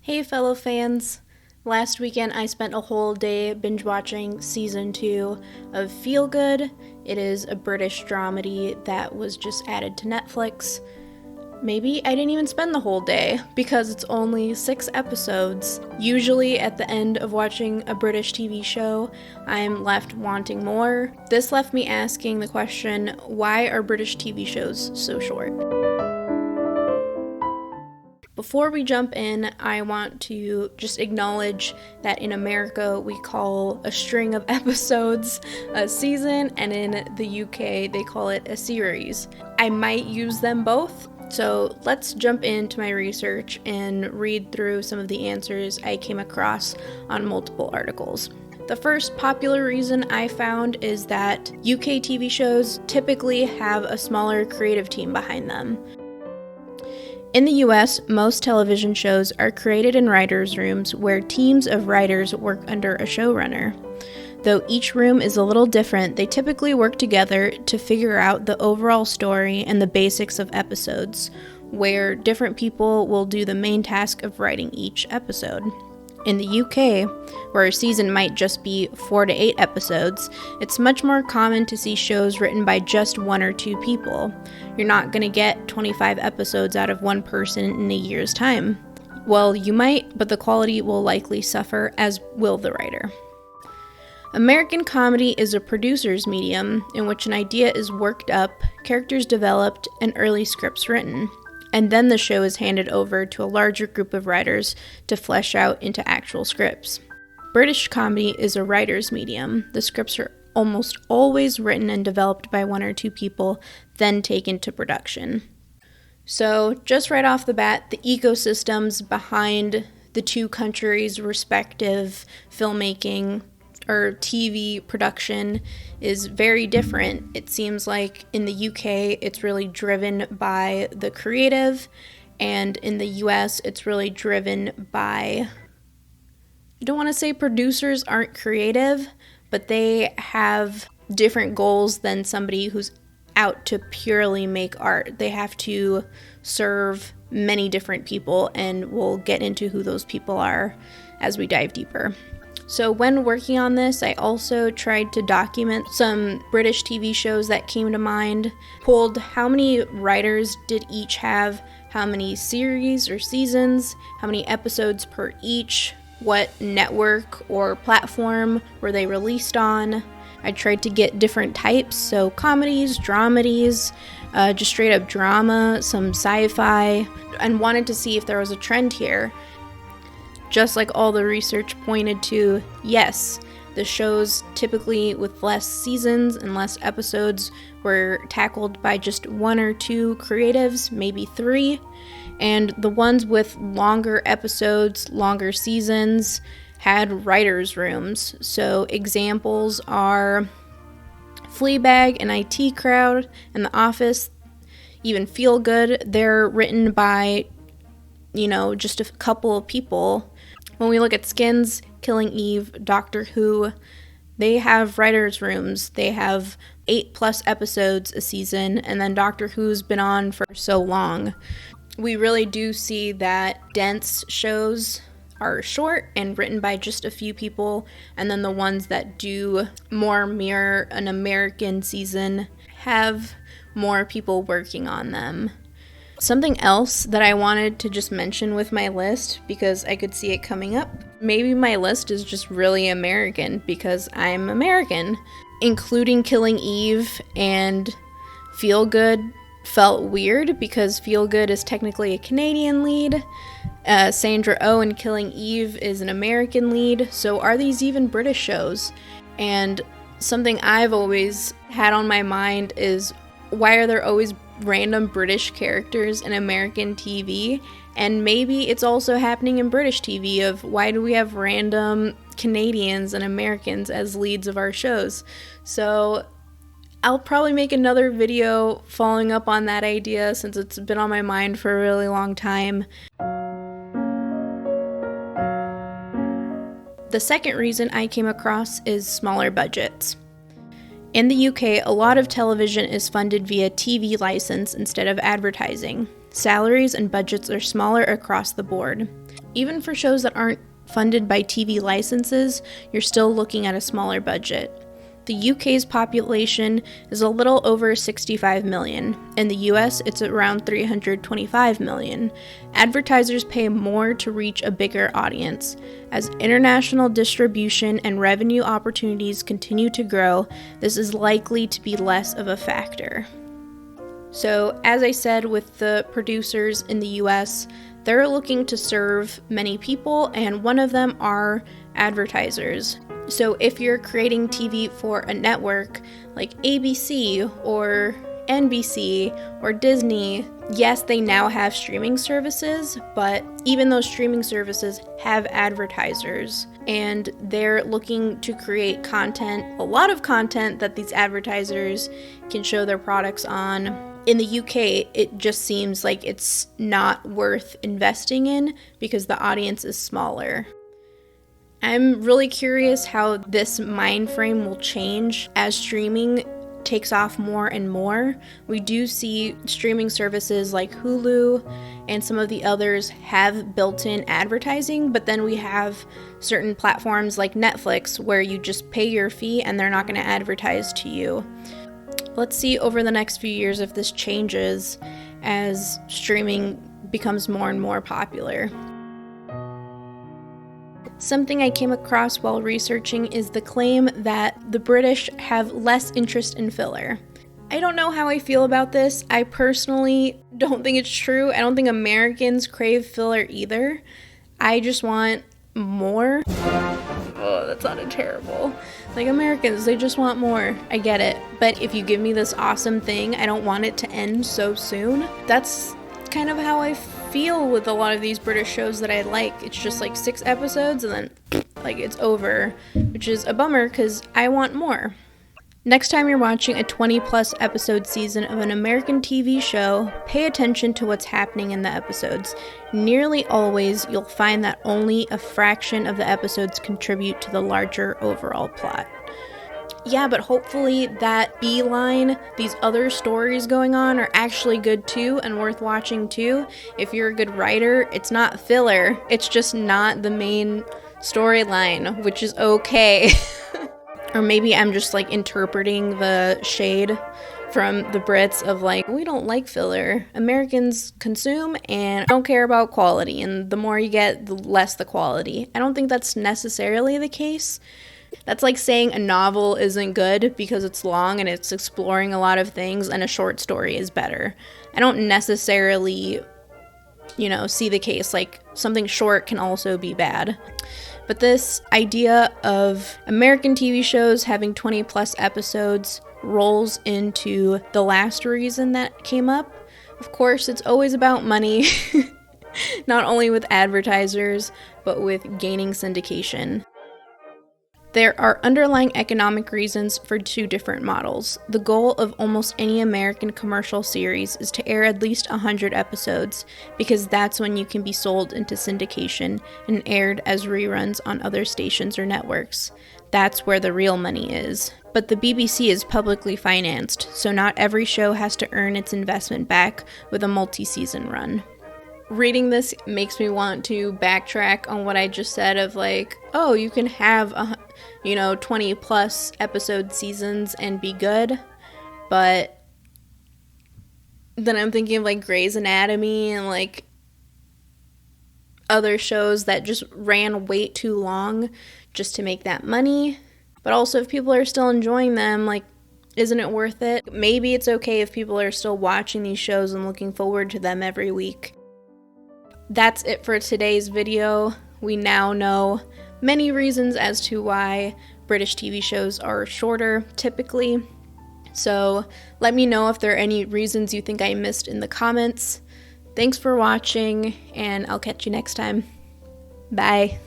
Hey fellow fans! Last weekend I spent a whole day binge watching season 2 of Feel Good. It is a British dramedy that was just added to Netflix. Maybe I didn't even spend the whole day because it's only 6 episodes. Usually at the end of watching a British TV show, I'm left wanting more. This left me asking the question, why are British TV shows so short? Before we jump in, I want to just acknowledge that in America we call a string of episodes a season, and in the UK they call it a series. I might use them both, so let's jump into my research and read through some of the answers I came across on multiple articles. The first popular reason I found is that UK TV shows typically have a smaller creative team behind them. In the US, most television shows are created in writers' rooms where teams of writers work under a showrunner. Though each room is a little different, they typically work together to figure out the overall story and the basics of episodes, where different people will do the main task of writing each episode. In the UK, where a season might just be 4 to 8 episodes, it's much more common to see shows written by just 1 or 2 people. You're not going to get 25 episodes out of one person in a year's time. Well, you might, but the quality will likely suffer, as will the writer. American comedy is a producer's medium in which an idea is worked up, characters developed, and early scripts written. And then the show is handed over to a larger group of writers to flesh out into actual scripts. British comedy is a writer's medium. The scripts are almost always written and developed by 1 or 2 people, then taken to production. So, just right off the bat, the ecosystems behind the two countries' respective filmmaking or TV production is very different. It seems like in the UK it's really driven by the creative, and in the US it's really driven by, I don't want to say producers aren't creative, but they have different goals than somebody who's out to purely make art. They have to serve many different people, and we'll get into who those people are as we dive deeper. So when working on this, I also tried to document some British TV shows that came to mind, pulled how many writers did each have, how many series or seasons, how many episodes per each, what network or platform were they released on. I tried to get different types, so comedies, dramedies, just straight up drama, some sci-fi, and wanted to see if there was a trend here. Just like all the research pointed to, yes, the shows typically with less seasons and less episodes were tackled by just 1 or 2 creatives, maybe 3, and the ones with longer episodes, longer seasons, had writers' rooms. So examples are Fleabag and IT Crowd and The Office, even Feel Good. They're written by, just a couple of people. When we look at Skins, Killing Eve, Doctor Who, they have writers' rooms. They have 8+ episodes a season, and then Doctor Who's been on for so long. We really do see that dense shows are short and written by just a few people, and then the ones that do more mirror an American season have more people working on them. Something else that I wanted to just mention with my list, because I could see it coming up, maybe my list is just really American because I'm American. Including Killing Eve and Feel Good felt weird because Feel Good is technically a Canadian lead. Sandra Oh in Killing Eve is an American lead, so are these even British shows? And something I've always had on my mind is, why are there always random British characters in American TV? And maybe it's also happening in British TV of, why do we have random Canadians and Americans as leads of our shows? So I'll probably make another video following up on that idea since it's been on my mind for a really long time. The second reason I came across is smaller budgets. In the UK, a lot of television is funded via TV license instead of advertising. Salaries and budgets are smaller across the board. Even for shows that aren't funded by TV licenses, you're still looking at a smaller budget. The UK's population is a little over 65 million. In the US, it's around 325 million. Advertisers pay more to reach a bigger audience. As international distribution and revenue opportunities continue to grow, this is likely to be less of a factor. So, as I said, with the producers in the US, they're looking to serve many people, and one of them are advertisers. So if you're creating TV for a network like ABC or NBC or Disney, yes, they now have streaming services, but even those streaming services have advertisers, and they're looking to create content, a lot of content that these advertisers can show their products on. In the UK, it just seems like it's not worth investing in because the audience is smaller. I'm really curious how this mind frame will change as streaming takes off more and more. We do see streaming services like Hulu and some of the others have built-in advertising, but then we have certain platforms like Netflix where you just pay your fee and they're not going to advertise to you. Let's see over the next few years if this changes as streaming becomes more and more popular. Something I came across while researching is the claim that the British have less interest in filler. I don't know how I feel about this. I personally don't think it's true. I don't think Americans crave filler either. I just want more. Oh, that sounded terrible. Like, Americans, they just want more. I get it. But if you give me this awesome thing, I don't want it to end so soon. That's kind of how I feel with a lot of these British shows that I like. It's just like 6 episodes and then like it's over, which is a bummer because I want more. Next time you're watching a 20+ episode season of an American TV show, pay attention to what's happening in the episodes. Nearly always, you'll find that only a fraction of the episodes contribute to the larger overall plot. Yeah, but hopefully that B-line, these other stories going on, are actually good too and worth watching too. If you're a good writer, it's not filler. It's just not the main storyline, which is okay. Or maybe I'm just like interpreting the shade from the Brits of like, we don't like filler. Americans consume and don't care about quality, and the more you get, the less the quality. I don't think that's necessarily the case. That's like saying a novel isn't good because it's long and it's exploring a lot of things and a short story is better. I don't necessarily, see the case. Like, something short can also be bad. But this idea of American TV shows having 20+ episodes rolls into the last reason that came up. Of course, it's always about money, not only with advertisers, but with gaining syndication. There are underlying economic reasons for 2 different models. The goal of almost any American commercial series is to air at least 100 episodes, because that's when you can be sold into syndication and aired as reruns on other stations or networks. That's where the real money is. But the BBC is publicly financed, so not every show has to earn its investment back with a multi-season run. Reading this makes me want to backtrack on what I just said of like, oh, you can have 20+ episode seasons and be good, but then I'm thinking of like Grey's Anatomy and like other shows that just ran way too long just to make that money. But also, if people are still enjoying them, like, isn't it worth it? Maybe it's okay if people are still watching these shows and looking forward to them every week. That's it for today's video. We now know many reasons as to why British TV shows are shorter, typically. So let me know if there are any reasons you think I missed in the comments. Thanks for watching, and I'll catch you next time. Bye.